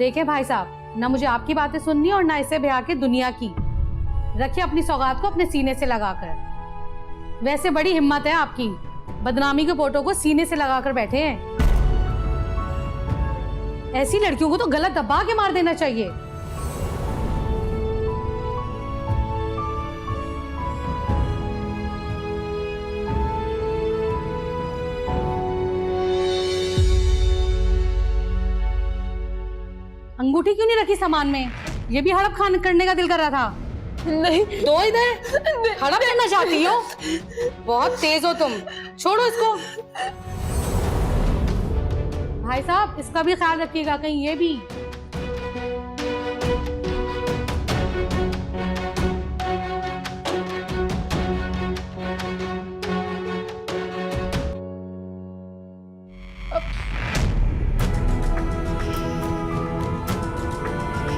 देखे भाई साहब, ना मुझे आपकी बातें सुननी और ना इसे ब्याह के दुनिया की। रखिए अपनी सौगात को अपने सीने से लगाकर। वैसे बड़ी हिम्मत है आपकी, बदनामी के फोटो को सीने से लगाकर बैठे हैं। ऐसी लड़कियों को तो गलत दबा के मार देना चाहिए। अंगूठी क्यों नहीं रखी सामान में? ये भी हड़प खान करने का दिल कर रहा था। नहीं दो इधर। हड़प करना चाहती हो? बहुत तेज हो तुम, छोड़ो इसको। भाई साहब इसका भी ख्याल रखिएगा, कहीं ये भी